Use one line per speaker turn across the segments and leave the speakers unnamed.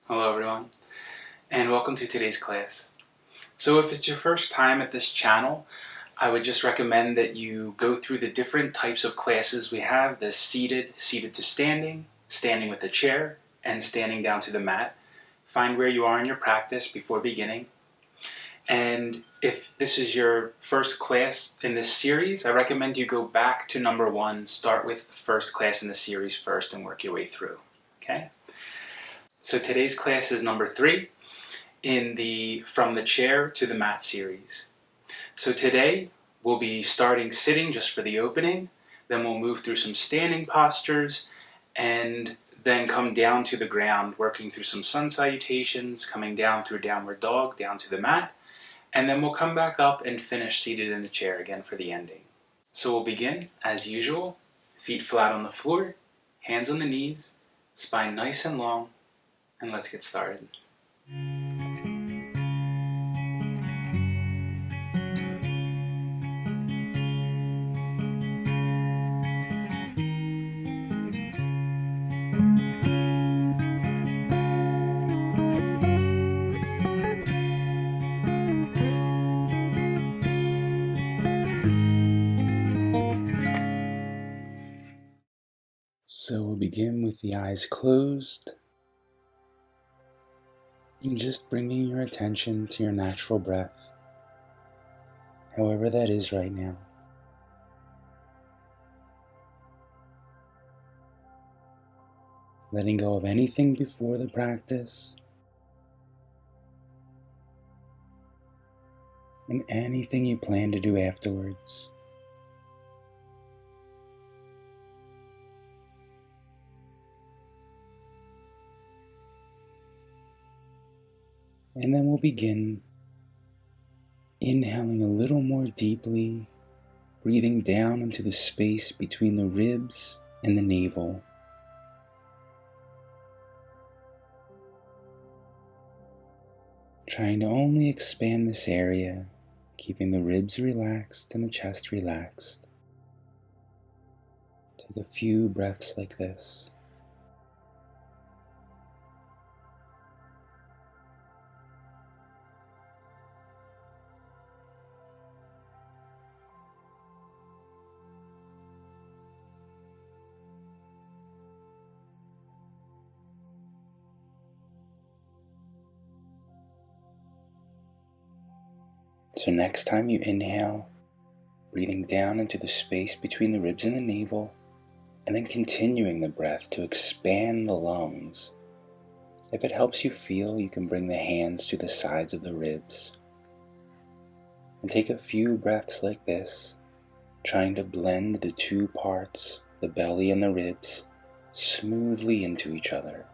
Hello everyone, and welcome to today's class. So if it's your first time at this channel, I would just recommend that you go through the different types of classes we have: the seated to standing, standing with a chair, and standing down to the mat. Find where you are in your practice before beginning. And if this is your first class in this series, I recommend you go back to number 1, start with the first class in the series first and work your way through. Okay? So today's class is number 3 in the From the Chair to the Mat series. So today we'll be starting sitting just for the opening, then we'll move through some standing postures, and then come down to the ground, working through some sun salutations, coming down through downward dog, down to the mat, and then we'll come back up and finish seated in the chair again for the ending. So we'll begin, as usual, feet flat on the floor, hands on the knees, spine nice and long, and let's get started. So we'll begin with the eyes closed and just bringing your attention to your natural breath, however that is right now. Letting go of anything before the practice and anything you plan to do afterwards. And then we'll begin inhaling a little more deeply, breathing down into the space between the ribs and the navel. Trying to only expand this area, keeping the ribs relaxed and the chest relaxed. Take a few breaths like this. So next time you inhale, breathing down into the space between the ribs and the navel, and then continuing the breath to expand the lungs. If it helps you feel, you can bring the hands to the sides of the ribs. And take a few breaths like this, trying to blend the two parts, the belly and the ribs, smoothly into each other.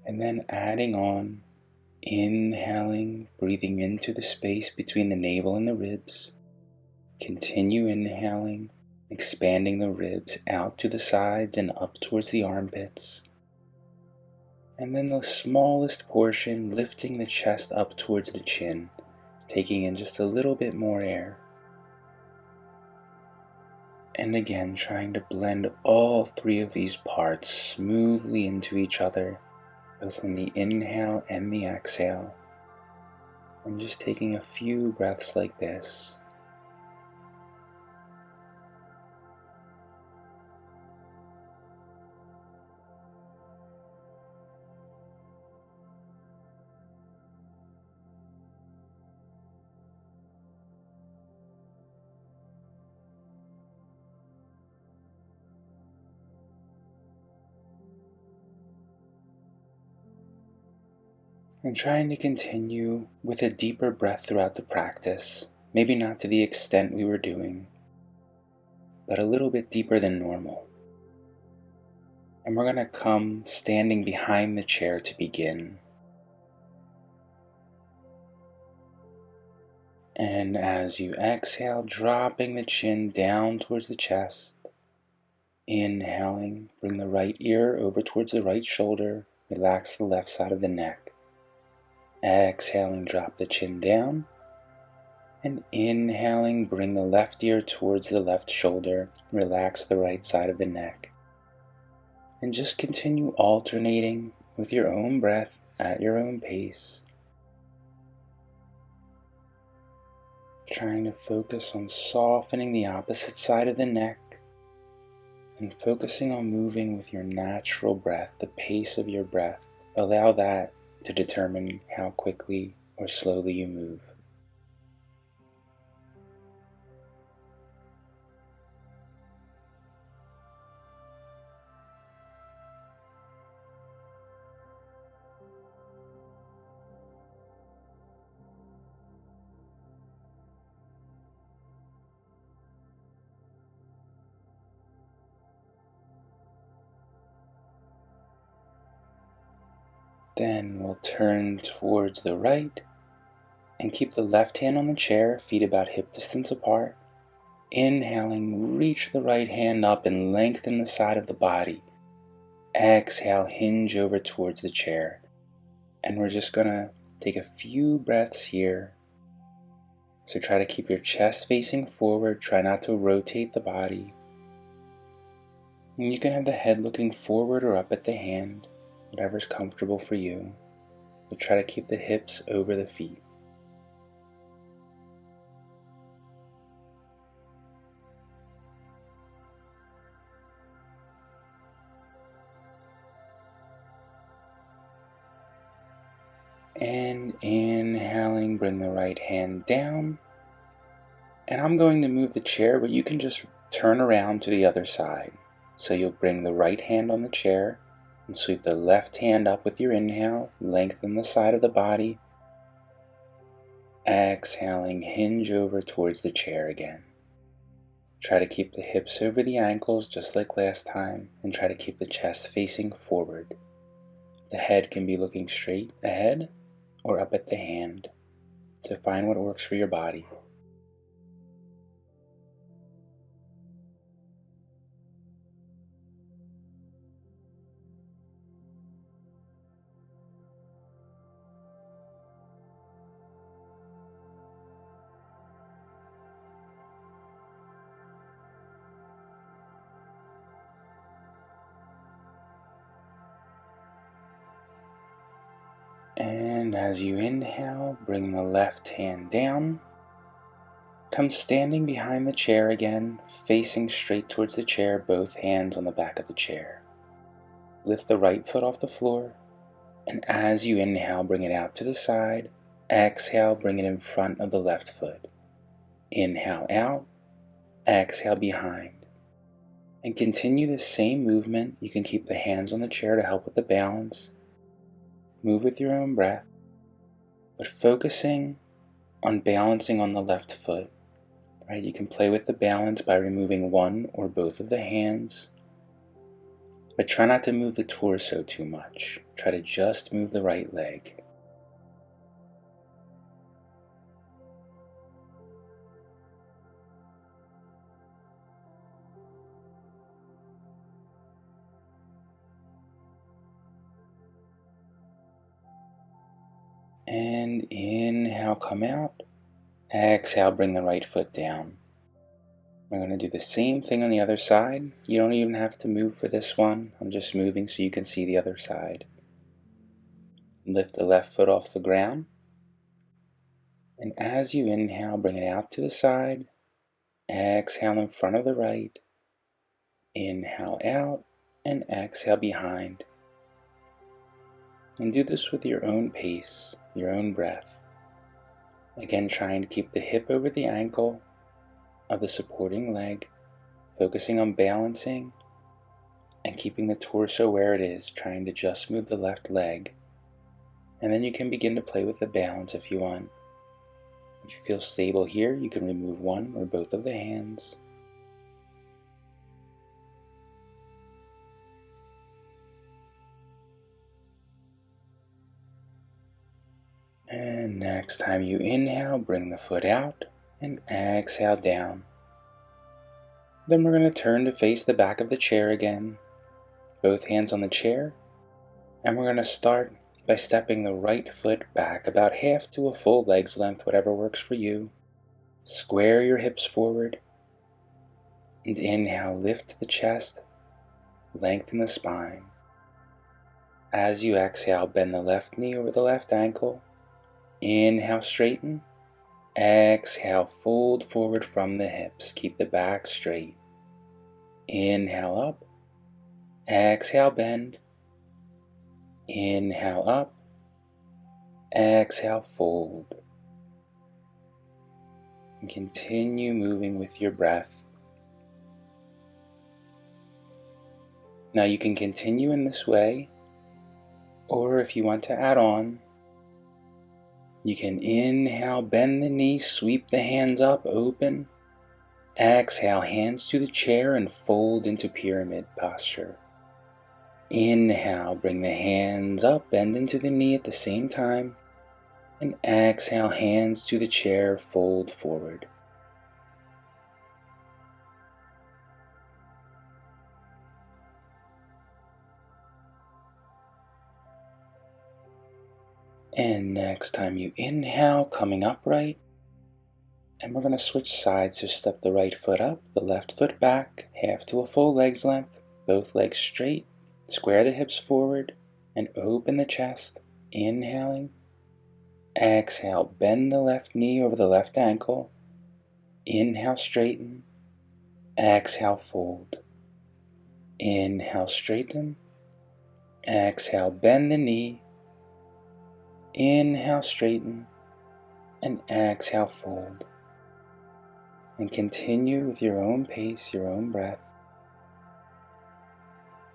And then adding on, inhaling, breathing into the space between the navel and the ribs. Continue inhaling, expanding the ribs out to the sides and up towards the armpits. And then the smallest portion, lifting the chest up towards the chin, taking in just a little bit more air. And again, trying to blend all three of these parts smoothly into each other, both on the inhale and the exhale. And just taking a few breaths like this. And trying to continue with a deeper breath throughout the practice, maybe not to the extent we were doing, but a little bit deeper than normal. And we're going to come standing behind the chair to begin. And as you exhale, dropping the chin down towards the chest. Inhaling, bring the right ear over towards the right shoulder. Relax the left side of the neck. Exhaling, drop the chin down. And inhaling, bring the left ear towards the left shoulder. Relax the right side of the neck. And just continue alternating with your own breath at your own pace. Trying to focus on softening the opposite side of the neck and focusing on moving with your natural breath, the pace of your breath. Allow that to determine how quickly or slowly you move. Then we'll turn towards the right and keep the left hand on the chair, feet about hip distance apart. Inhaling, reach the right hand up and lengthen the side of the body. Exhale, hinge over towards the chair. And we're just going to take a few breaths here. So try to keep your chest facing forward. Try not to rotate the body. And you can have the head looking forward or up at the hand, whatever's comfortable for you. But try to keep the hips over the feet. And inhaling, bring the right hand down. And I'm going to move the chair, but you can just turn around to the other side. So you'll bring the right hand on the chair and sweep the left hand up with your inhale. Lengthen the side of the body. Exhaling, hinge over towards the chair again. Try to keep the hips over the ankles just like last time, and try to keep the chest facing forward. The head can be looking straight ahead or up at the hand to find what works for your body. And as you inhale, bring the left hand down. Come standing behind the chair again, facing straight towards the chair, both hands on the back of the chair. Lift the right foot off the floor, and as you inhale, bring it out to the side. Exhale, bring it in front of the left foot. Inhale out, exhale behind. And continue the same movement. You can keep the hands on the chair to help with the balance. Move with your own breath, but focusing on balancing on the left foot. Right? You can play with the balance by removing one or both of the hands, but try not to move the torso too much. Try to just move the right leg. And inhale, come out. Exhale, bring the right foot down. We're going to do the same thing on the other side. You don't even have to move for this one. I'm just moving so you can see the other side. Lift the left foot off the ground. And as you inhale, bring it out to the side. Exhale in front of the right. Inhale out and exhale behind. And do this with your own pace, your own breath. Again, trying to keep the hip over the ankle of the supporting leg, focusing on balancing and keeping the torso where it is, trying to just move the left leg. And then you can begin to play with the balance if you want. If you feel stable here, you can remove one or both of the hands. And next time you inhale, bring the foot out and exhale down. Then we're going to turn to face the back of the chair again. Both hands on the chair. And we're going to start by stepping the right foot back about half to a full leg's length, whatever works for you. Square your hips forward. And inhale, lift the chest, lengthen the spine. As you exhale, bend the left knee over the left ankle. Inhale, straighten. Exhale, fold forward from the hips. Keep the back straight. Inhale up. Exhale, bend. Inhale up. Exhale, fold. And continue moving with your breath. Now you can continue in this way, or if you want to add on, you can inhale, bend the knee, sweep the hands up, open. Exhale, hands to the chair and fold into pyramid posture. Inhale, bring the hands up, bend into the knee at the same time. And exhale, hands to the chair, fold forward. And next time you inhale, coming upright. And we're going to switch sides, so step the right foot up, the left foot back, half to a full leg's length, both legs straight, square the hips forward, and open the chest, inhaling. Exhale, bend the left knee over the left ankle, inhale, straighten, exhale, fold, inhale, straighten, exhale, bend the knee, inhale, straighten, and exhale, fold. And continue with your own pace, your own breath.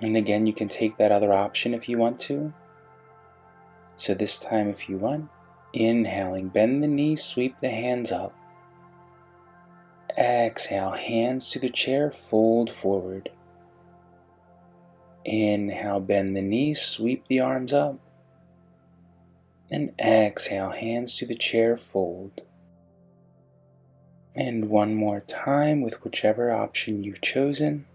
And again, you can take that other option if you want to. So this time, if you want, inhaling, bend the knees, sweep the hands up. Exhale, hands to the chair, fold forward. Inhale, bend the knees, sweep the arms up. And exhale, hands to the chair, fold. And one more time with whichever option you've chosen.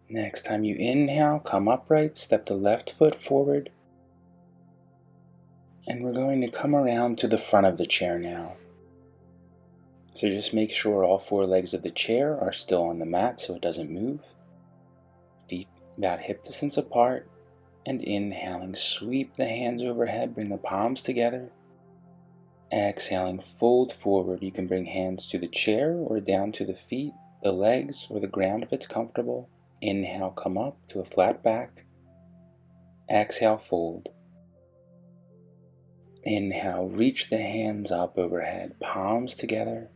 Next time you inhale, come upright, step the left foot forward. And we're going to come around to the front of the chair now. So just make sure all four legs of the chair are still on the mat so it doesn't move. Feet about hip distance apart. And inhaling, sweep the hands overhead, bring the palms together. Exhaling, fold forward. You can bring hands to the chair or down to the feet, the legs, or the ground if it's comfortable. Inhale, come up to a flat back. Exhale, fold. Inhale, reach the hands up overhead, palms together.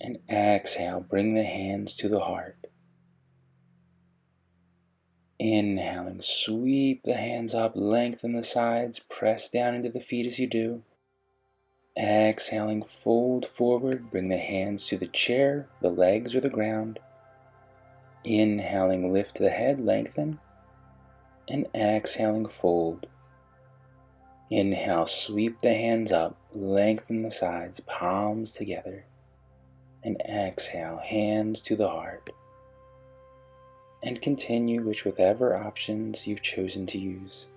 And exhale, bring the hands to the heart. Inhaling, sweep the hands up, lengthen the sides, press down into the feet as you do. Exhaling, fold forward, bring the hands to the chair, the legs, or the ground. Inhaling, lift the head, lengthen. And exhaling, fold. Inhale, sweep the hands up, lengthen the sides, palms together. And exhale, hands to the heart. And continue with whatever options you've chosen to use.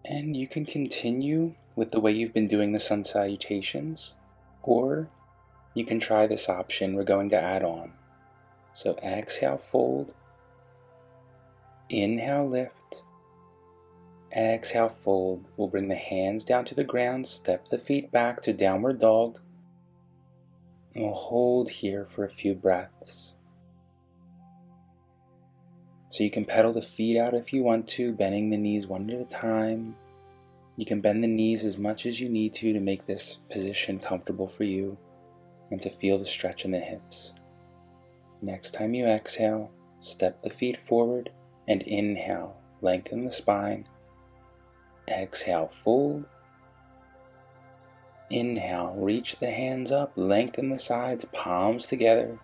And you can continue with the way you've been doing the sun salutations, or you can try this option we're going to add on. So exhale, fold. Inhale, lift. Exhale, fold. We'll bring the hands down to the ground, step the feet back to downward dog. And we'll hold here for a few breaths. So you can pedal the feet out if you want to, bending the knees one at a time. You can bend the knees as much as you need to make this position comfortable for you and to feel the stretch in the hips. Next time you exhale, step the feet forward and inhale, lengthen the spine. Exhale, fold. Inhale, reach the hands up, lengthen the sides, palms together.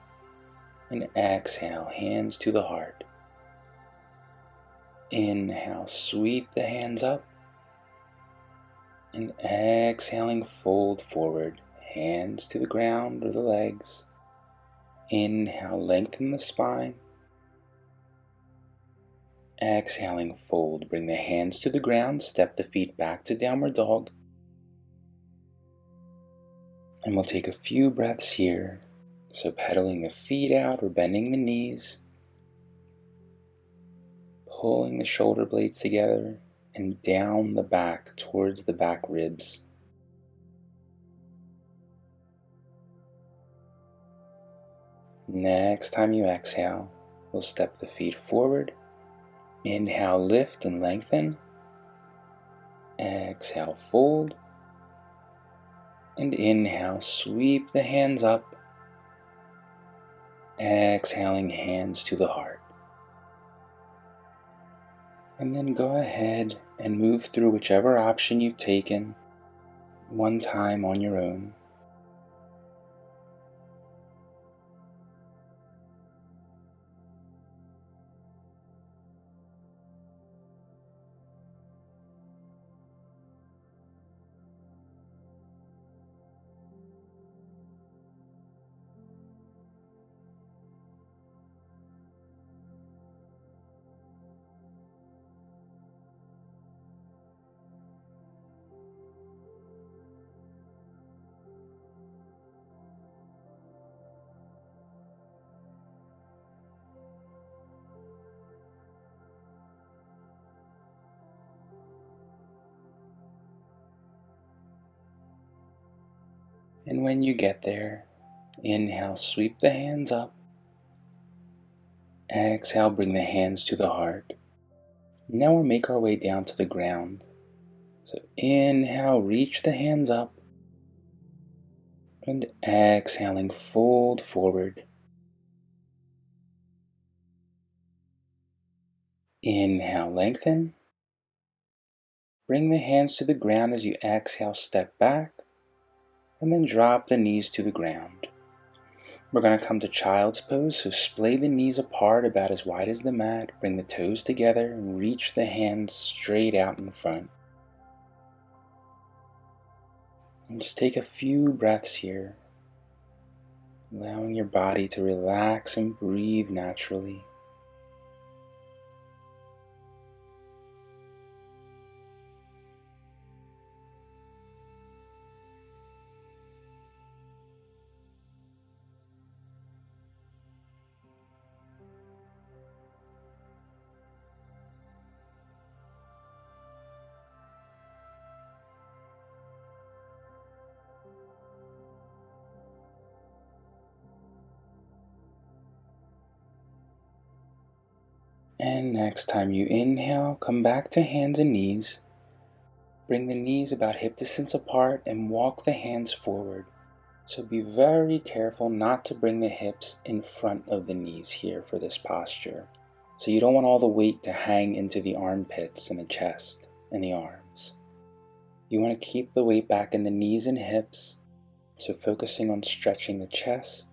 And exhale, hands to the heart. Inhale, sweep the hands up. And exhaling, fold forward, hands to the ground or the legs. Inhale, lengthen the spine. Exhaling, fold, bring the hands to the ground, step the feet back to downward dog. And we'll take a few breaths here. So pedaling the feet out or bending the knees. Pulling the shoulder blades together and down the back towards the back ribs. Next time you exhale, we'll step the feet forward. Inhale, lift and lengthen. Exhale, fold. And inhale, sweep the hands up. Exhaling, hands to the heart. And then go ahead and move through whichever option you've taken one time on your own. And when you get there, inhale, sweep the hands up. Exhale, bring the hands to the heart. Now we'll make our way down to the ground. So inhale, reach the hands up. And exhaling, fold forward. Inhale, lengthen. Bring the hands to the ground as you exhale, step back. And then drop the knees to the ground. We're going to come to child's pose, so splay the knees apart about as wide as the mat. Bring the toes together and reach the hands straight out in front. And just take a few breaths here, allowing your body to relax and breathe naturally. And next time you inhale, come back to hands and knees. Bring the knees about hip distance apart and walk the hands forward. So be very careful not to bring the hips in front of the knees here for this posture. So you don't want all the weight to hang into the armpits and the chest and the arms. You want to keep the weight back in the knees and hips. So focusing on stretching the chest,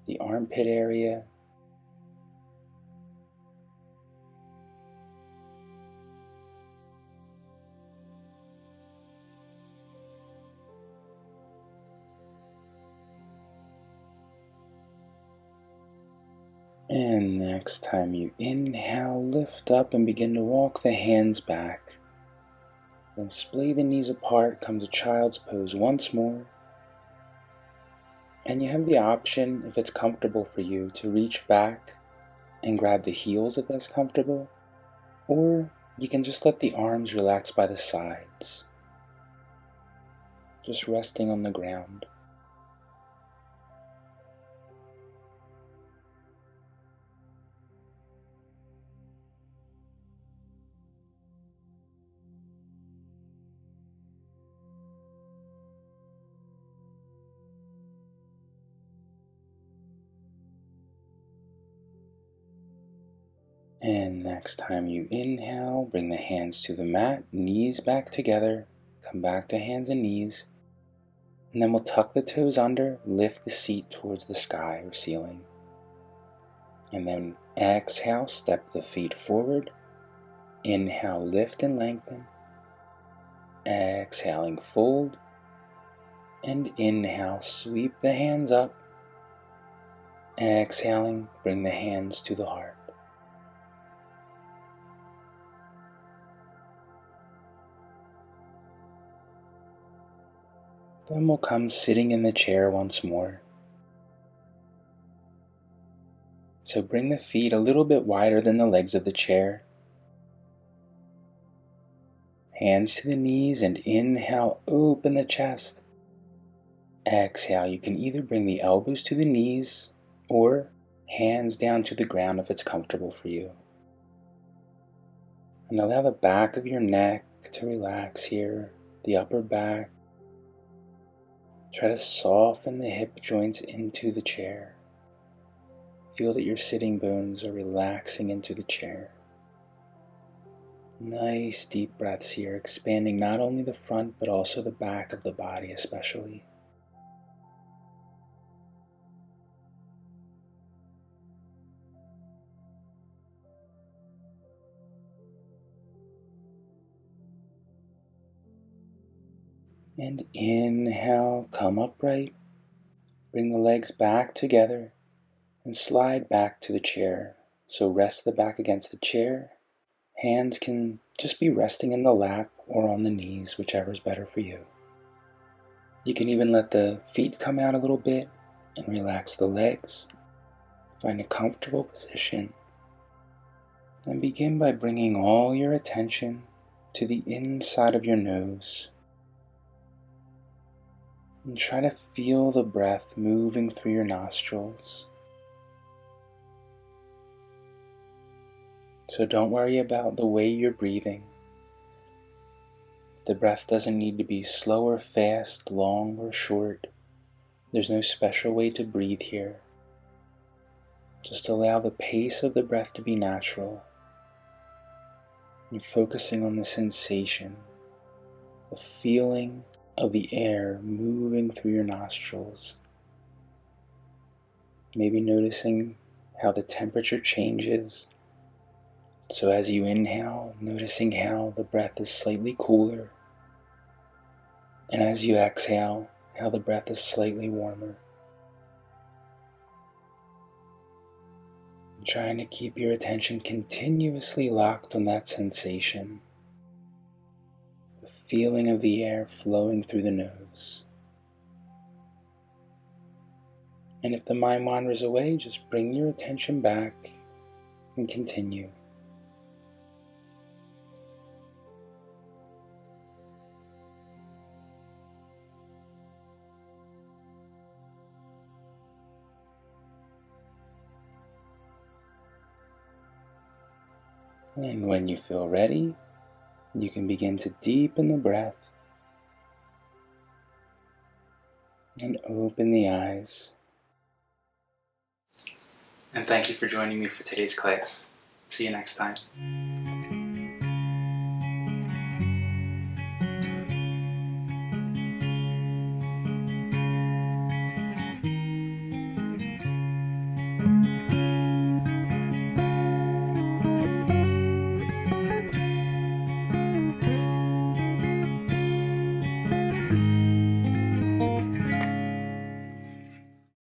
the armpit area. And next time you inhale, lift up and begin to walk the hands back. Then splay the knees apart, come to child's pose once more. And you have the option, if it's comfortable for you, to reach back and grab the heels if that's comfortable. Or you can just let the arms relax by the sides, just resting on the ground. And next time you inhale, bring the hands to the mat, knees back together, come back to hands and knees. And then we'll tuck the toes under, lift the seat towards the sky or ceiling. And then exhale, step the feet forward. Inhale, lift and lengthen. Exhaling, fold. And inhale, sweep the hands up. Exhaling, bring the hands to the heart. Then we'll come sitting in the chair once more. So bring the feet a little bit wider than the legs of the chair. Hands to the knees and inhale, open the chest. Exhale, you can either bring the elbows to the knees or hands down to the ground if it's comfortable for you. And allow the back of your neck to relax here, the upper back. Try to soften the hip joints into the chair. Feel that your sitting bones are relaxing into the chair. Nice deep breaths here, expanding not only the front but also the back of the body especially. And inhale, come upright. Bring the legs back together and slide back to the chair. So rest the back against the chair. Hands can just be resting in the lap or on the knees, whichever is better for you. You can even let the feet come out a little bit and relax the legs. Find a comfortable position. And begin by bringing all your attention to the inside of your nose. And try to feel the breath moving through your nostrils. So don't worry about the way you're breathing. The breath doesn't need to be slow or fast, long or short. There's no special way to breathe here. Just allow the pace of the breath to be natural. And focusing on the sensation, the feeling of the air moving through your nostrils. Maybe noticing how the temperature changes. So as you inhale, noticing how the breath is slightly cooler. And as you exhale, how the breath is slightly warmer. Trying to keep your attention continuously locked on that sensation. The feeling of the air flowing through the nose. And if the mind wanders away, just bring your attention back and continue. And when you feel ready, you can begin to deepen the breath and open the eyes. And thank you for joining me for today's class. See you next time.